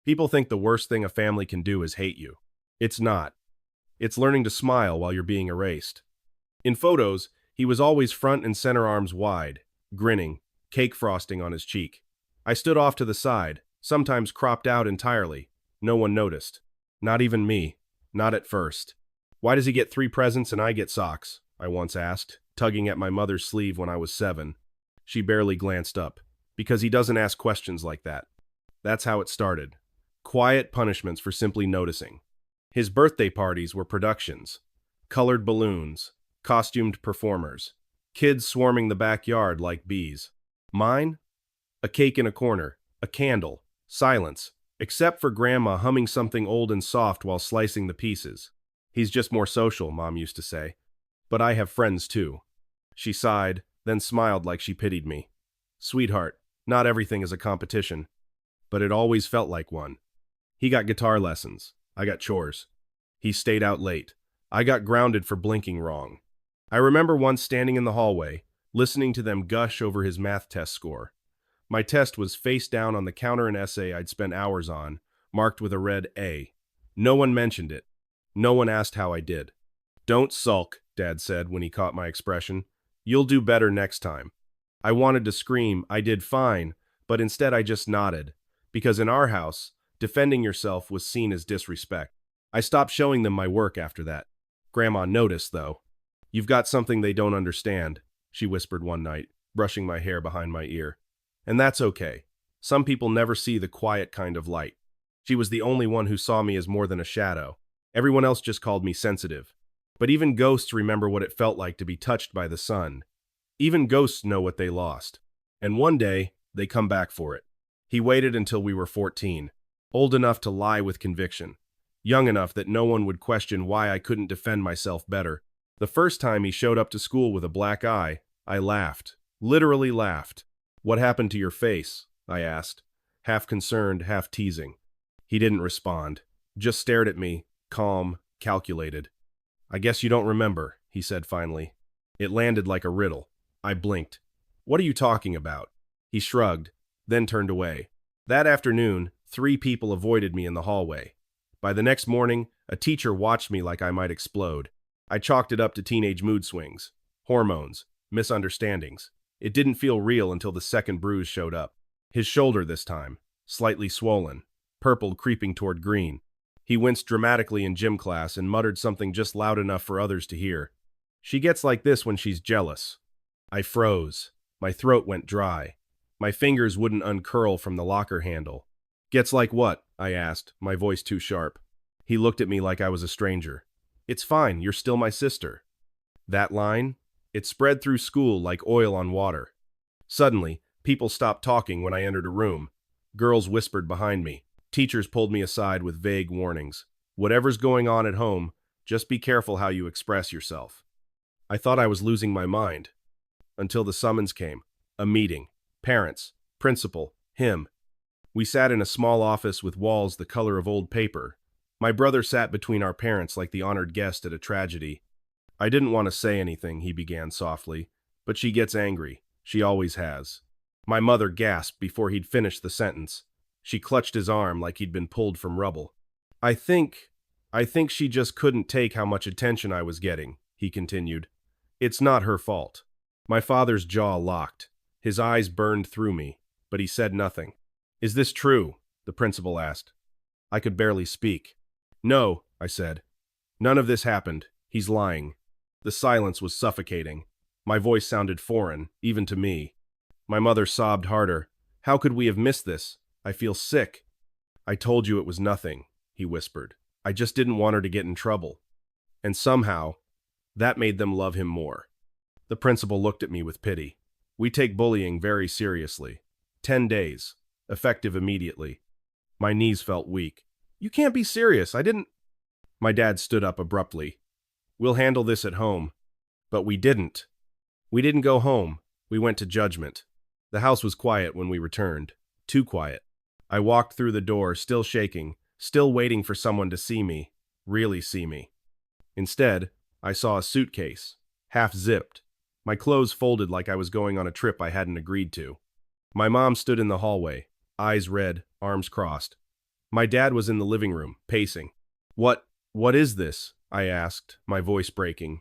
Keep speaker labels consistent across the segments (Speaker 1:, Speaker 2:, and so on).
Speaker 1: People think the worst thing a family can do is hate you. It's not. It's learning to smile while you're being erased. In photos, he was always front and center, arms wide, grinning, cake frosting on his cheek. I stood off to the side, sometimes cropped out entirely. No one noticed. Not even me. Not at first. "Why does he get 3 presents and I get socks?" I once asked, tugging at my mother's sleeve when I was 7. She barely glanced up. "Because he doesn't ask questions like that." That's how it started. Quiet punishments for simply noticing. His birthday parties were productions. Colored balloons, costumed performers, kids swarming the backyard like bees. Mine? A cake in a corner, a candle, silence, except for Grandma humming something old and soft while slicing the pieces. "He's just more social," Mom used to say. "But I have friends too." She sighed, then smiled like she pitied me. "Sweetheart, not everything is a competition." But it always felt like one. He got guitar lessons. I got chores. He stayed out late. I got grounded for blinking wrong. I remember once standing in the hallway, listening to them gush over his math test score. My test was face down on the counter, an essay I'd spent hours on, marked with a red A. No one mentioned it. No one asked how I did. "Don't sulk," Dad said when he caught my expression. "You'll do better next time." I wanted to scream, I did fine, but instead I just nodded, because in our house, defending yourself was seen as disrespect. I stopped showing them my work after that. Grandma noticed, though. "You've got something they don't understand," she whispered one night, brushing my hair behind my ear. "And that's okay. Some people never see the quiet kind of light." She was the only one who saw me as more than a shadow. Everyone else just called me sensitive. But even ghosts remember what it felt like to be touched by the sun. Even ghosts know what they lost. And one day, they come back for it. He waited until we were 14, old enough to lie with conviction, young enough that no one would question why I couldn't defend myself better. The first time he showed up to school with a black eye, I laughed, literally laughed. "What happened to your face?" I asked, half concerned, half teasing. He didn't respond, just stared at me, calm, calculated. "I guess you don't remember," he said finally. It landed like a riddle. I blinked. "What are you talking about?" He shrugged, then turned away. That afternoon, 3 people avoided me in the hallway. By the next morning, a teacher watched me like I might explode. I chalked it up to teenage mood swings, hormones, misunderstandings. It didn't feel real until the second bruise showed up. His shoulder this time, slightly swollen, purple creeping toward green. He winced dramatically in gym class and muttered something just loud enough for others to hear. "She gets like this when she's jealous." I froze. My throat went dry. My fingers wouldn't uncurl from the locker handle. "Gets like what?" I asked, my voice too sharp. He looked at me like I was a stranger. "It's fine, you're still my sister." That line? It spread through school like oil on water. Suddenly, people stopped talking when I entered a room. Girls whispered behind me. Teachers pulled me aside with vague warnings. "Whatever's going on at home, just be careful how you express yourself." I thought I was losing my mind. Until the summons came. A meeting. Parents, principal, him. We sat in a small office with walls the color of old paper. My brother sat between our parents like the honored guest at a tragedy. "I didn't want to say anything," he began softly, "but she gets angry. She always has." My mother gasped before he'd finished the sentence. She clutched his arm like he'd been pulled from rubble. I think she just couldn't take how much attention I was getting," he continued. "It's not her fault." My father's jaw locked. His eyes burned through me, but he said nothing. "Is this true?" the principal asked. I could barely speak. "No," I said. "None of this happened. He's lying." The silence was suffocating. My voice sounded foreign, even to me. My mother sobbed harder. "How could we have missed this? I feel sick." "I told you it was nothing," he whispered. "I just didn't want her to get in trouble." And somehow, that made them love him more. The principal looked at me with pity. "We take bullying very seriously. 10 days. Effective immediately." My knees felt weak. "You can't be serious. I didn't—" My dad stood up abruptly. "We'll handle this at home." But we didn't. We didn't go home. We went to judgment. The house was quiet when we returned. Too quiet. I walked through the door, still shaking, still waiting for someone to see me, really see me. Instead, I saw a suitcase, half zipped, my clothes folded like I was going on a trip I hadn't agreed to. My mom stood in the hallway, eyes red, arms crossed. My dad was in the living room, pacing. What is this? I asked, my voice breaking.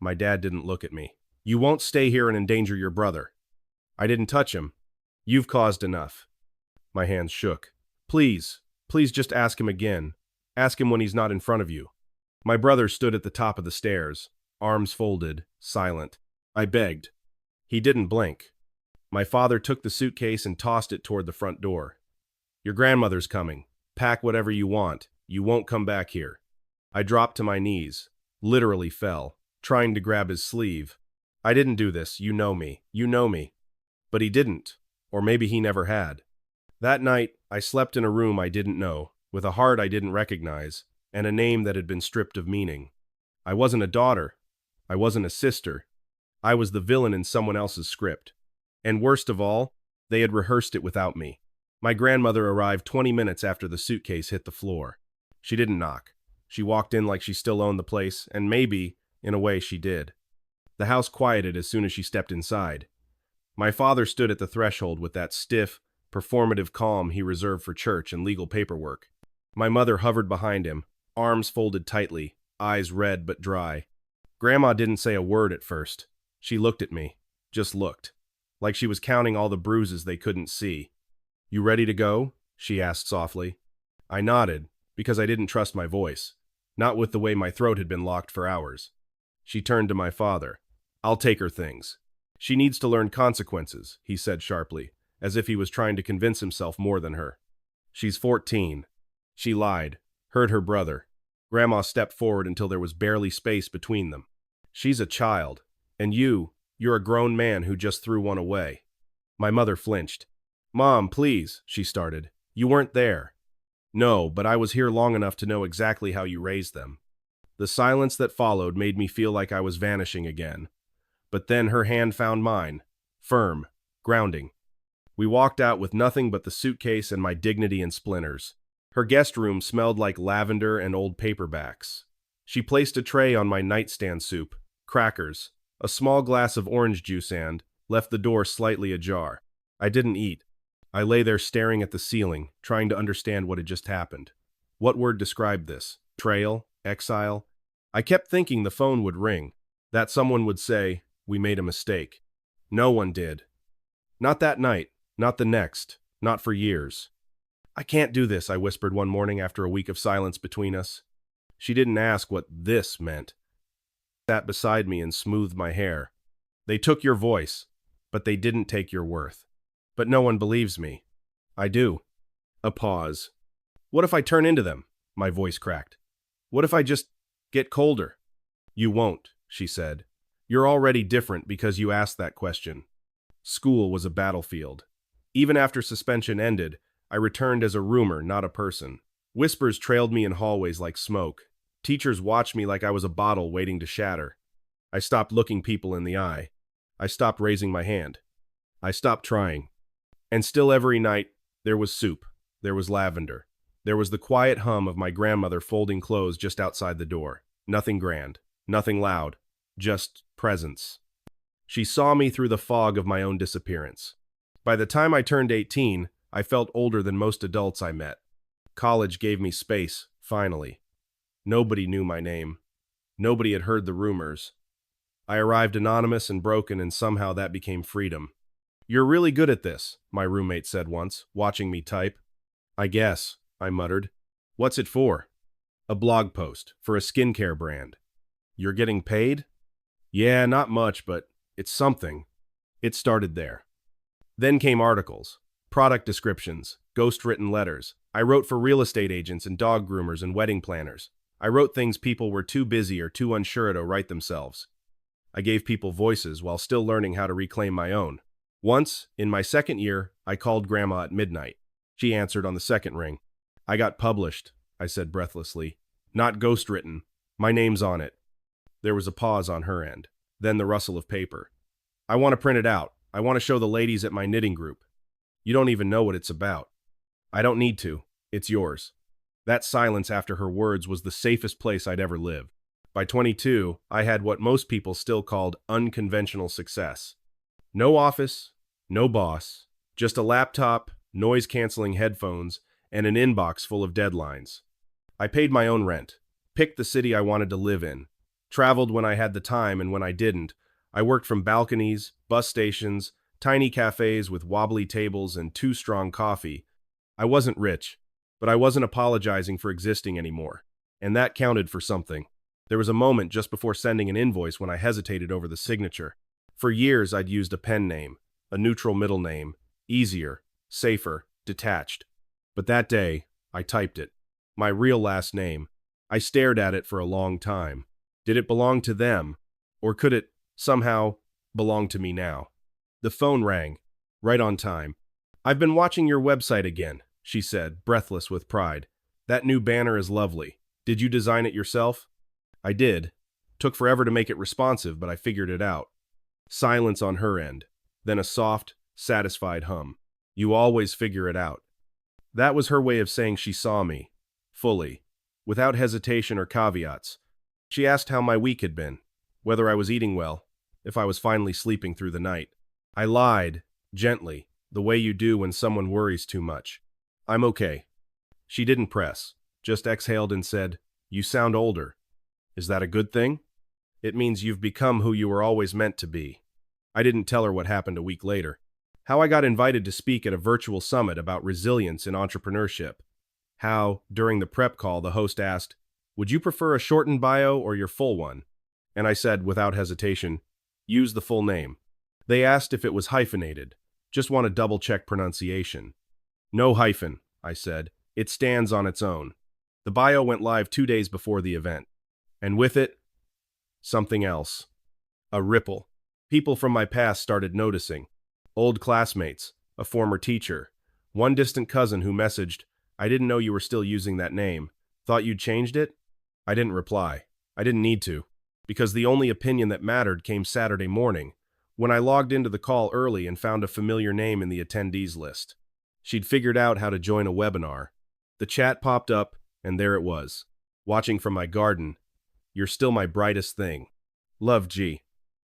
Speaker 1: My dad didn't look at me. You won't stay here and endanger your brother. I didn't touch him. You've caused enough. My hands shook. Please just ask him again. Ask him when he's not in front of you. My brother stood at the top of the stairs, arms folded, silent. I begged. He didn't blink. My father took the suitcase and tossed it toward the front door. Your grandmother's coming. Pack whatever you want. You won't come back here. I dropped to my knees, literally fell, trying to grab his sleeve. I didn't do this, you know me. But he didn't, or maybe he never had. That night, I slept in a room I didn't know, with a heart I didn't recognize, and a name that had been stripped of meaning. I wasn't a daughter. I wasn't a sister. I was the villain in someone else's script. And worst of all, they had rehearsed it without me. My grandmother arrived 20 minutes after the suitcase hit the floor. She didn't knock. She walked in like she still owned the place, and maybe, in a way, she did. The house quieted as soon as she stepped inside. My father stood at the threshold with that stiff, performative calm he reserved for church and legal paperwork. My mother hovered behind him, arms folded tightly, eyes red but dry. Grandma didn't say a word at first. She looked at me, just looked, like she was counting all the bruises they couldn't see. You ready to go? She asked softly. I nodded, because I didn't trust my voice, not with the way my throat had been locked for hours. She turned to my father. I'll take her things. She needs to learn consequences, he said sharply, as if he was trying to convince himself more than her. She's 14. She lied, hurt her brother. Grandma stepped forward until there was barely space between them. She's a child, and you're a grown man who just threw one away. My mother flinched. Mom, please, she started. You weren't there. No, but I was here long enough to know exactly how you raised them. The silence that followed made me feel like I was vanishing again. But then her hand found mine, firm, grounding. We walked out with nothing but the suitcase and my dignity in splinters. Her guest room smelled like lavender and old paperbacks. She placed a tray on my nightstand soup, crackers, a small glass of orange juice and left the door slightly ajar. I didn't eat. I lay there staring at the ceiling, trying to understand what had just happened. What word described this? Betrayal? Exile? I kept thinking the phone would ring, that someone would say, we made a mistake. No one did. Not that night, not the next, not for years. I can't do this, I whispered one morning after a week of silence between us. She didn't ask what this meant. She sat beside me and smoothed my hair. They took your voice, but they didn't take your worth. But no one believes me. I do. A pause. What if I turn into them? My voice cracked. What if I just get colder? You won't, she said. You're already different because you asked that question. School was a battlefield. Even after suspension ended, I returned as a rumor, not a person. Whispers trailed me in hallways like smoke. Teachers watched me like I was a bottle waiting to shatter. I stopped looking people in the eye. I stopped raising my hand. I stopped trying. And still every night, there was soup. There was lavender. There was the quiet hum of my grandmother folding clothes just outside the door. Nothing grand. Nothing loud. Just presence. She saw me through the fog of my own disappearance. By the time I turned 18, I felt older than most adults I met. College gave me space, finally. Nobody knew my name. Nobody had heard the rumors. I arrived anonymous and broken, and somehow that became freedom. You're really good at this, my roommate said once, watching me type. I guess, I muttered. What's it for? A blog post, for a skincare brand. You're getting paid? Yeah, not much, but it's something. It started there. Then came articles, product descriptions, ghost-written letters. I wrote for real estate agents and dog groomers and wedding planners. I wrote things people were too busy or too unsure to write themselves. I gave people voices while still learning how to reclaim my own. Once, in my second year, I called Grandma at midnight. She answered on the second ring. I got published, I said breathlessly. Not ghostwritten. My name's on it. There was a pause on her end, then the rustle of paper. I want to print it out. I want to show the ladies at my knitting group. You don't even know what it's about. I don't need to. It's yours. That silence after her words was the safest place I'd ever lived. By 22, I had what most people still called unconventional success. No office, no boss, just a laptop, noise-canceling headphones, and an inbox full of deadlines. I paid my own rent, picked the city I wanted to live in, traveled when I had the time and when I didn't. I worked from balconies, bus stations, tiny cafes with wobbly tables and too strong coffee. I wasn't rich, but I wasn't apologizing for existing anymore, and that counted for something. There was a moment just before sending an invoice when I hesitated over the signature. For years, I'd used a pen name, a neutral middle name, easier, safer, detached. But that day, I typed it. My real last name. I stared at it for a long time. Did it belong to them? Or could it, somehow, belong to me now? The phone rang, right on time. "I've been watching your website again," she said, breathless with pride. "That new banner is lovely. Did you design it yourself?" I did. Took forever to make it responsive, but I figured it out. Silence on her end, then a soft, satisfied hum. "You always figure it out." That was her way of saying she saw me, fully, without hesitation or caveats. She asked how my week had been, whether I was eating well, if I was finally sleeping through the night. I lied, gently, the way you do when someone worries too much. "I'm okay." She didn't press, just exhaled and said, "You sound older. Is that a good thing?" "It means you've become who you were always meant to be." I didn't tell her what happened a week later. How I got invited to speak at a virtual summit about resilience in entrepreneurship. How, during the prep call, the host asked, "Would you prefer a shortened bio or your full one?" And I said, without hesitation, "Use the full name." They asked if it was hyphenated. "Just want to double-check pronunciation." "No hyphen," I said. "It stands on its own." The bio went live 2 days before the event. And with it, something else. A ripple. People from my past started noticing. Old classmates, a former teacher, one distant cousin who messaged, "I didn't know you were still using that name. Thought you'd changed it?" I didn't reply. I didn't need to, because the only opinion that mattered came Saturday morning, when I logged into the call early and found a familiar name in the attendees list. She'd figured out how to join a webinar. The chat popped up, and there it was. "Watching from my garden. You're still my brightest thing. Love, G."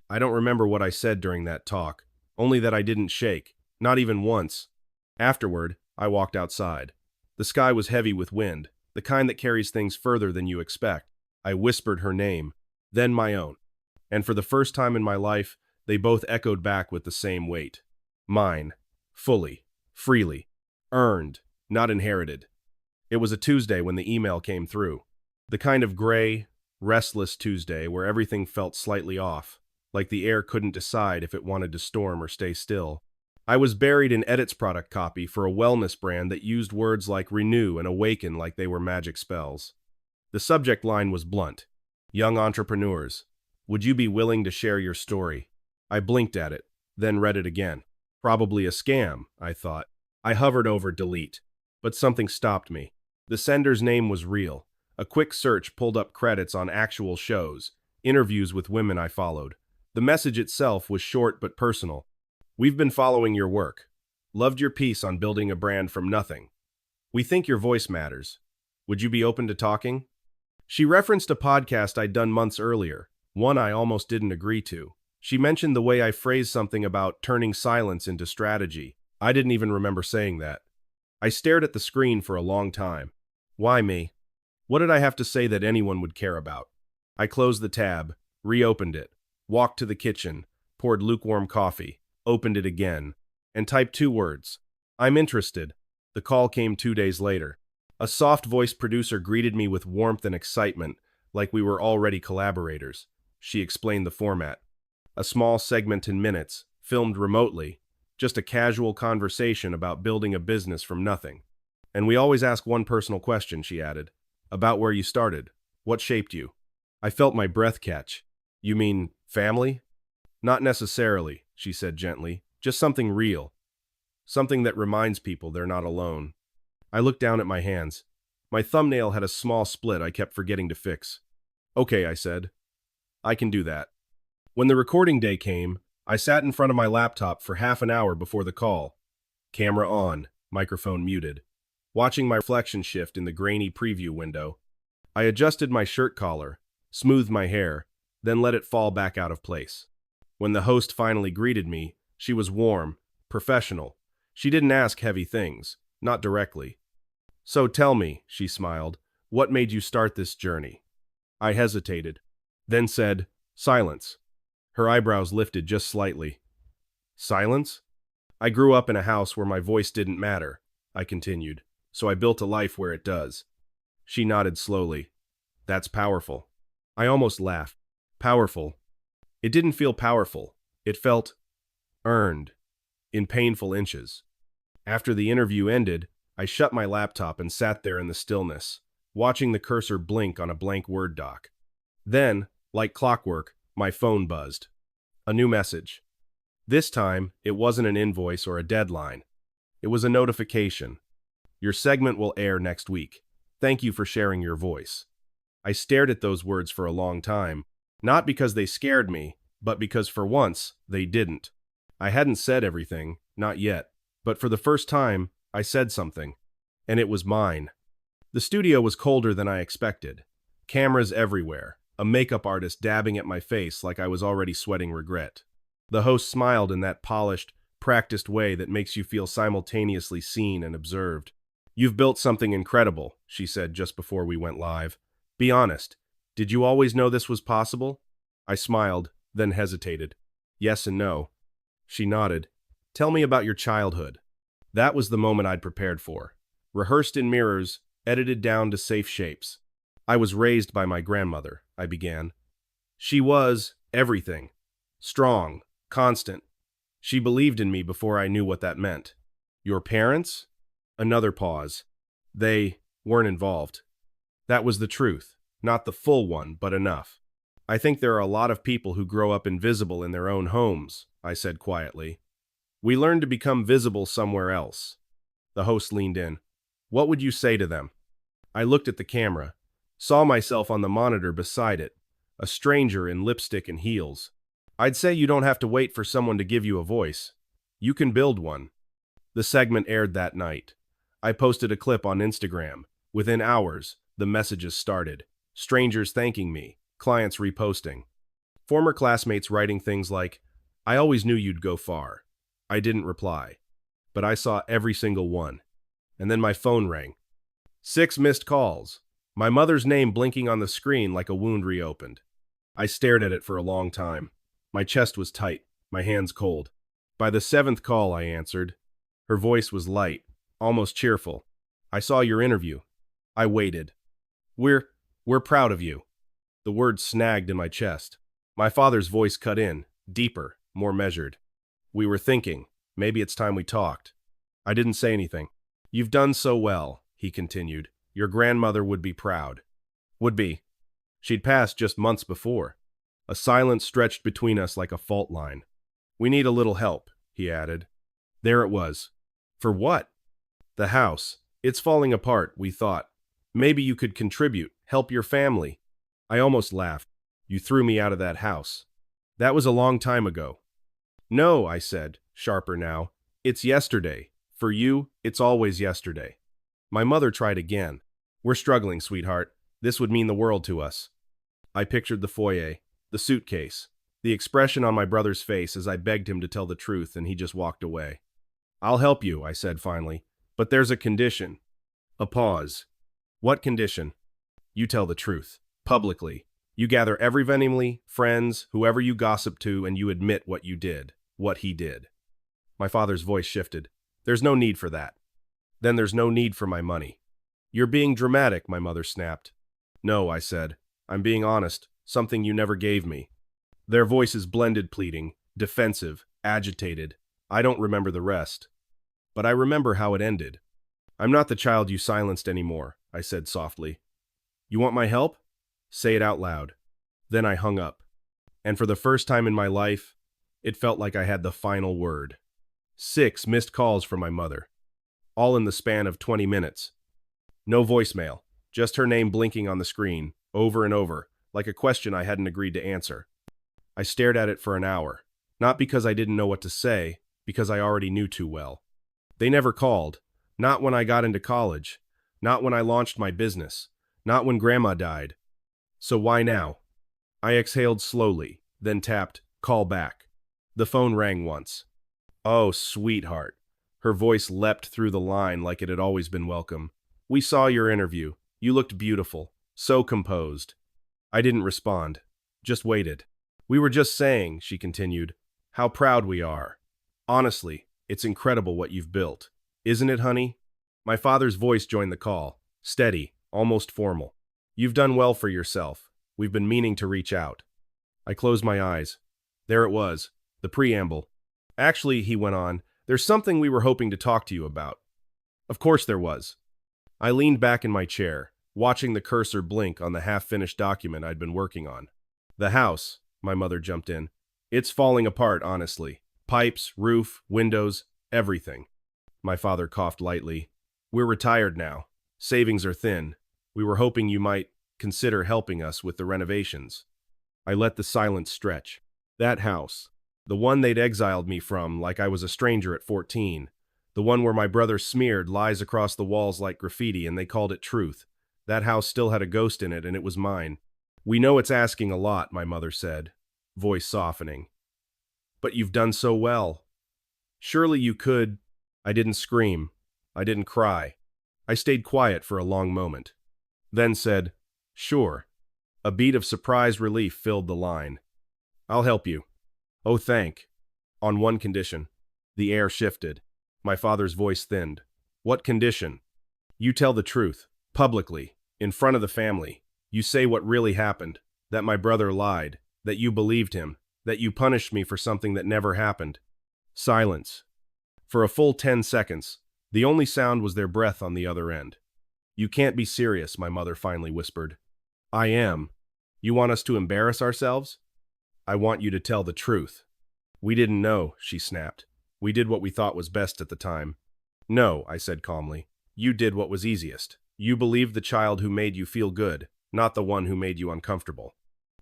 Speaker 1: I don't remember what I said during that talk, only that I didn't shake, not even once. Afterward, I walked outside. The sky was heavy with wind, the kind that carries things further than you expect. I whispered her name, then my own. And for the first time in my life, they both echoed back with the same weight. Mine. Fully. Freely. Earned. Not inherited. It was a Tuesday when the email came through. The kind of gray, restless Tuesday where everything felt slightly off, like the air couldn't decide if it wanted to storm or stay still. I was buried in edits product copy for a wellness brand that used words like renew and awaken like they were magic spells. The subject line was blunt. "Young entrepreneurs, would you be willing to share your story?" I blinked at it, then read it again. Probably a scam, I thought. I hovered over delete, but something stopped me. The sender's name was real. A quick search pulled up credits on actual shows, interviews with women I followed. The message itself was short but personal. "We've been following your work. Loved your piece on building a brand from nothing. We think your voice matters. Would you be open to talking?" She referenced a podcast I'd done months earlier, one I almost didn't agree to. She mentioned the way I phrased something about turning silence into strategy. I didn't even remember saying that. I stared at the screen for a long time. Why me? What did I have to say that anyone would care about? I closed the tab, reopened it, walked to the kitchen, poured lukewarm coffee, opened it again, and typed 2 words. "I'm interested." The call came 2 days later. A soft-voiced producer greeted me with warmth and excitement, like we were already collaborators. She explained the format. A small segment in minutes, filmed remotely, just a casual conversation about building a business from nothing. "And we always ask one personal question," she added. "About where you started. What shaped you?" I felt my breath catch. "You mean family?" "Not necessarily," she said gently. "Just something real. Something that reminds people they're not alone." I looked down at my hands. My thumbnail had a small split I kept forgetting to fix. "Okay," I said. "I can do that." When the recording day came, I sat in front of my laptop for half an hour before the call. Camera on, microphone muted. Watching my reflection shift in the grainy preview window. I adjusted my shirt collar, smoothed my hair, then let it fall back out of place. When the host finally greeted me, she was warm, professional. She didn't ask heavy things, not directly. So tell me, she smiled, what made you start this journey? I hesitated, then said, silence. Her eyebrows lifted just slightly. Silence? I grew up in a house where my voice didn't matter, I continued, so I built a life where it does. She nodded slowly. That's powerful. I almost laughed. Powerful. It didn't feel powerful. It felt earned, in painful inches. After the interview ended, I shut my laptop and sat there in the stillness, watching the cursor blink on a blank Word doc. Then, like clockwork, my phone buzzed. A new message. This time, it wasn't an invoice or a deadline. It was a notification. Your segment will air next week. Thank you for sharing your voice. I stared at those words for a long time, not because they scared me, but because for once, they didn't. I hadn't said everything, not yet, but for the first time, I said something. And it was mine. The studio was colder than I expected. Cameras everywhere, a makeup artist dabbing at my face like I was already sweating regret. The host smiled in that polished, practiced way that makes you feel simultaneously seen and observed. You've built something incredible, she said just before we went live. Be honest, did you always know this was possible? I smiled, then hesitated. Yes and no. She nodded. Tell me about your childhood. That was the moment I'd prepared for. Rehearsed in mirrors, edited down to safe shapes. I was raised by my grandmother, I began. She was everything. Strong, constant. She believed in me before I knew what that meant. Your parents? Another pause. They weren't involved. That was the truth. Not the full one, but enough. I think there are a lot of people who grow up invisible in their own homes, I said quietly. We learn to become visible somewhere else. The host leaned in. What would you say to them? I looked at the camera, saw myself on the monitor beside it, a stranger in lipstick and heels. I'd say you don't have to wait for someone to give you a voice. You can build one. The segment aired that night. I posted a clip on Instagram. Within hours, the messages started. Strangers thanking me, clients reposting. Former classmates writing things like, I always knew you'd go far. I didn't reply, but I saw every single one. And then my phone rang. 6 missed calls. My mother's name blinking on the screen like a wound reopened. I stared at it for a long time. My chest was tight, my hands cold. By the 7th call, I answered. Her voice was light, almost cheerful. I saw your interview. I waited. We're proud of you. The words snagged in my chest. My father's voice cut in, deeper, more measured. We were thinking, maybe it's time we talked. I didn't say anything. You've done so well, he continued. Your grandmother would be proud. Would be. She'd passed just months before. A silence stretched between us like a fault line. We need a little help, he added. There it was. For what? The house. It's falling apart, we thought. Maybe you could contribute, help your family. I almost laughed. You threw me out of that house. That was a long time ago. No, I said, sharper now. It's yesterday. For you, it's always yesterday. My mother tried again. We're struggling, sweetheart. This would mean the world to us. I pictured the foyer, the suitcase, the expression on my brother's face as I begged him to tell the truth, and he just walked away. I'll help you, I said finally, but there's a condition. A pause. What condition? You tell the truth, publicly. You gather every family, friends, whoever you gossip to, and you admit what you did, what he did. My father's voice shifted. There's no need for that. Then there's no need for my money. You're being dramatic, my mother snapped. No, I said. I'm being honest, something you never gave me. Their voices blended, pleading, defensive, agitated. I don't remember the rest. But I remember how it ended. I'm not the child you silenced anymore, I said softly. You want my help? Say it out loud. Then I hung up. And for the first time in my life, it felt like I had the final word. 6 missed calls from my mother. All in the span of 20 minutes. No voicemail, just her name blinking on the screen, over and over, like a question I hadn't agreed to answer. I stared at it for an hour, not because I didn't know what to say, because I already knew too well. They never called, not when I got into college, not when I launched my business, not when Grandma died. So why now? I exhaled slowly, then tapped, call back. The phone rang once. Oh, sweetheart. Her voice leapt through the line like it had always been welcome. We saw your interview. You looked beautiful. So composed. I didn't respond. Just waited. We were just saying, she continued, how proud we are. Honestly, it's incredible what you've built. Isn't it, honey? My father's voice joined the call. Steady, almost formal. You've done well for yourself. We've been meaning to reach out. I closed my eyes. There it was, the preamble. Actually, he went on, there's something we were hoping to talk to you about. Of course there was. I leaned back in my chair, watching the cursor blink on the half-finished document I'd been working on. The house, my mother jumped in. It's falling apart, honestly. Pipes, roof, windows, everything. My father coughed lightly. We're retired now. Savings are thin. We were hoping you might consider helping us with the renovations. I let the silence stretch. That house, the one they'd exiled me from like I was a stranger at 14, the one where my brother smeared lies across the walls like graffiti and they called it truth. That house still had a ghost in it and it was mine. We know it's asking a lot, my mother said, voice softening. But you've done so well. Surely you could. I didn't scream. I didn't cry. I stayed quiet for a long moment. Then said, sure. A beat of surprised relief filled the line. I'll help you. Oh, thank. On one condition. The air shifted. My father's voice thinned. What condition? You tell the truth, publicly, in front of the family. You say what really happened, that my brother lied, that you believed him, that you punished me for something that never happened. Silence. For a full 10 seconds, the only sound was their breath on the other end. You can't be serious, my mother finally whispered. I am. You want us to embarrass ourselves? I want you to tell the truth. We didn't know, she snapped. We did what we thought was best at the time. No, I said calmly. You did what was easiest. You believed the child who made you feel good, not the one who made you uncomfortable.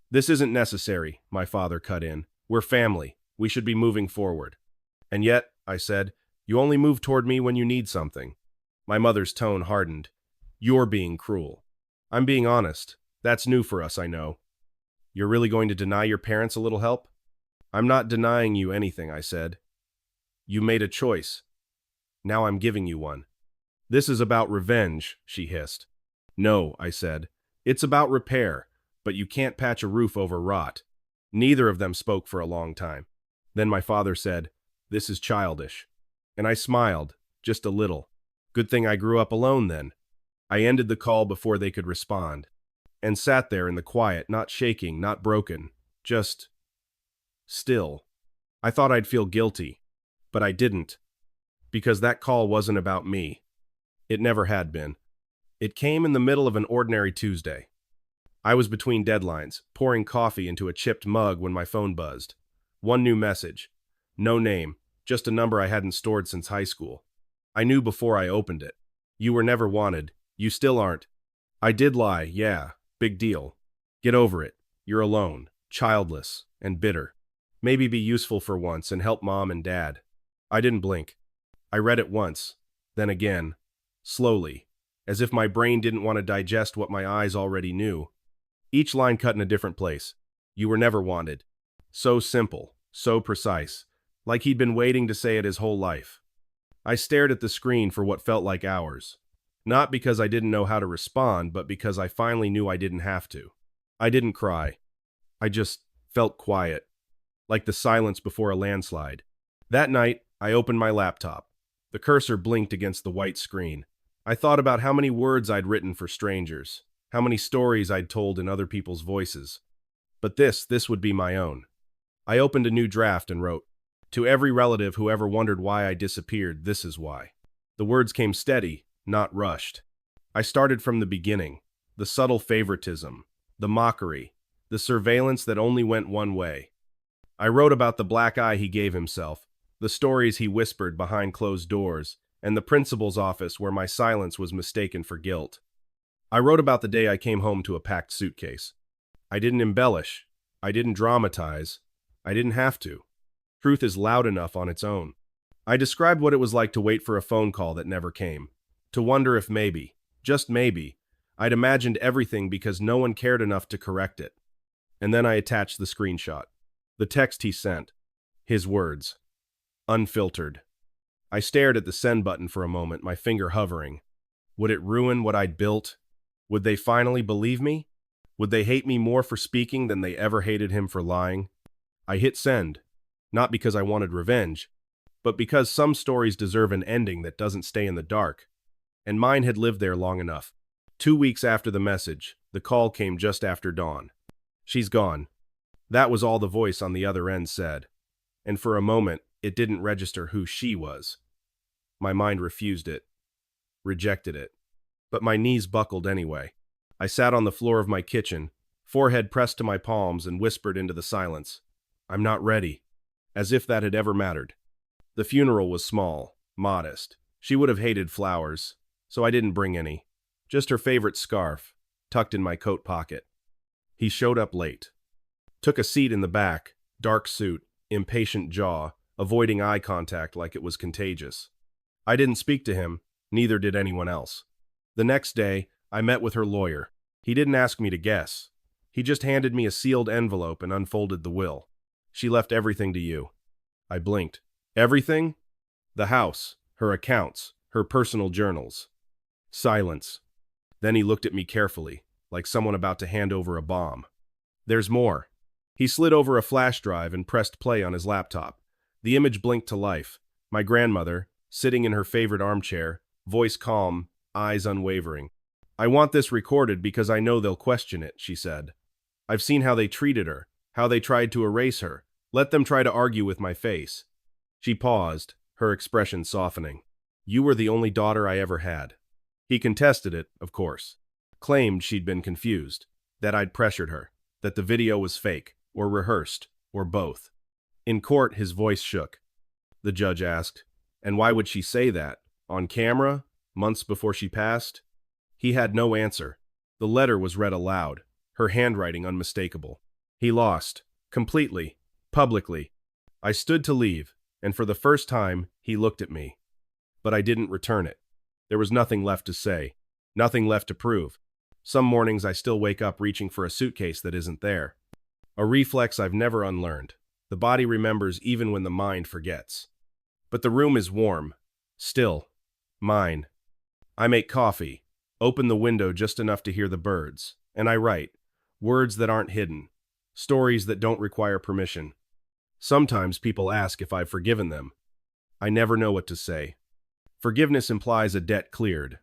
Speaker 1: This isn't necessary, my father cut in. We're family. We should be moving forward. And yet, I said, you only move toward me when you need something. My mother's tone hardened. You're being cruel. I'm being honest. That's new for us, I know. You're really going to deny your parents a little help? I'm not denying you anything, I said. You made a choice. Now I'm giving you one. This is about revenge, she hissed. No, I said. It's about repair, but you can't patch a roof over rot. Neither of them spoke for a long time. Then my father said, this is childish. And I smiled, just a little. Good thing I grew up alone then. I ended the call before they could respond, and sat there in the quiet, not shaking, not broken, just still. I thought I'd feel guilty, but I didn't, because that call wasn't about me. It never had been. It came in the middle of an ordinary Tuesday. I was between deadlines, pouring coffee into a chipped mug when my phone buzzed. One new message. No name, just a number I hadn't stored since high school. I knew before I opened it. You were never wanted. You still aren't. I did lie, yeah. Big deal. Get over it. You're alone, childless, and bitter. Maybe be useful for once and help mom and dad. I didn't blink. I read it once, then again, slowly, as if my brain didn't want to digest what my eyes already knew. Each line cut in a different place. You were never wanted. So simple, so precise, like he'd been waiting to say it his whole life. I stared at the screen for what felt like hours. Not because I didn't know how to respond, but because I finally knew I didn't have to. I didn't cry. I just felt quiet, like the silence before a landslide. That night, I opened my laptop. The cursor blinked against the white screen. I thought about how many words I'd written for strangers, how many stories I'd told in other people's voices. But this would be my own. I opened a new draft and wrote, to every relative who ever wondered why I disappeared, this is why. The words came steady, not rushed. I started from the beginning, the subtle favoritism, the mockery, the surveillance that only went one way. I wrote about the black eye he gave himself, the stories he whispered behind closed doors, and the principal's office where my silence was mistaken for guilt. I wrote about the day I came home to a packed suitcase. I didn't embellish. I didn't dramatize. I didn't have to. Truth is loud enough on its own. I described what it was like to wait for a phone call that never came. To wonder if maybe, just maybe, I'd imagined everything because no one cared enough to correct it. And then I attached the screenshot. The text he sent. His words. Unfiltered. I stared at the send button for a moment, my finger hovering. Would it ruin what I'd built? Would they finally believe me? Would they hate me more for speaking than they ever hated him for lying? I hit send, not because I wanted revenge, but because some stories deserve an ending that doesn't stay in the dark, and mine had lived there long enough. 2 weeks after the message, the call came just after dawn. She's gone. That was all the voice on the other end said, and for a moment, it didn't register who she was. My mind refused it, rejected it, but my knees buckled anyway. I sat on the floor of my kitchen, forehead pressed to my palms, and whispered into the silence, "I'm not ready," as if that had ever mattered. The funeral was small, modest. She would have hated flowers, so I didn't bring any. Just her favorite scarf, tucked in my coat pocket. He showed up late. Took a seat in the back, dark suit, impatient jaw, avoiding eye contact like it was contagious. I didn't speak to him, neither did anyone else. The next day, I met with her lawyer. He didn't ask me to guess. He just handed me a sealed envelope and unfolded the will. "She left everything to you." I blinked. Everything? The house, her accounts, her personal journals. Silence. Then he looked at me carefully, like someone about to hand over a bomb. "There's more." He slid over a flash drive and pressed play on his laptop. The image blinked to life. My grandmother, sitting in her favorite armchair, voice calm, eyes unwavering. "I want this recorded because I know they'll question it," she said. "I've seen how they treated her, how they tried to erase her. Let them try to argue with my face." She paused, her expression softening. "You were the only daughter I ever had." He contested it, of course. Claimed she'd been confused, that I'd pressured her, that the video was fake, or rehearsed, or both. In court, his voice shook. The judge asked, "And why would she say that? On camera? Months before she passed?" He had no answer. The letter was read aloud, her handwriting unmistakable. He lost. Completely. Publicly. I stood to leave, and for the first time, he looked at me. But I didn't return it. There was nothing left to say. Nothing left to prove. Some mornings I still wake up reaching for a suitcase that isn't there. A reflex I've never unlearned. The body remembers even when the mind forgets. But the room is warm. Still. Mine. I make coffee. Open the window just enough to hear the birds. And I write. Words that aren't hidden. Stories that don't require permission. Sometimes people ask if I've forgiven them. I never know what to say. Forgiveness implies a debt cleared.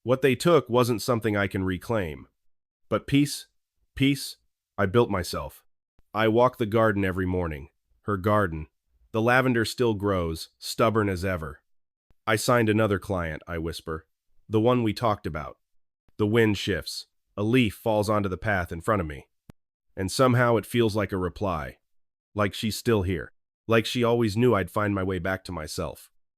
Speaker 1: What they took wasn't something I can reclaim. But peace, I built myself. I walk the garden every morning. Her garden. The lavender still grows, stubborn as ever. "I signed another client," I whisper. "The one we talked about." The wind shifts. A leaf falls onto the path in front of me. And somehow it feels like a reply. Like she's still here. Like she always knew I'd find my way back to myself.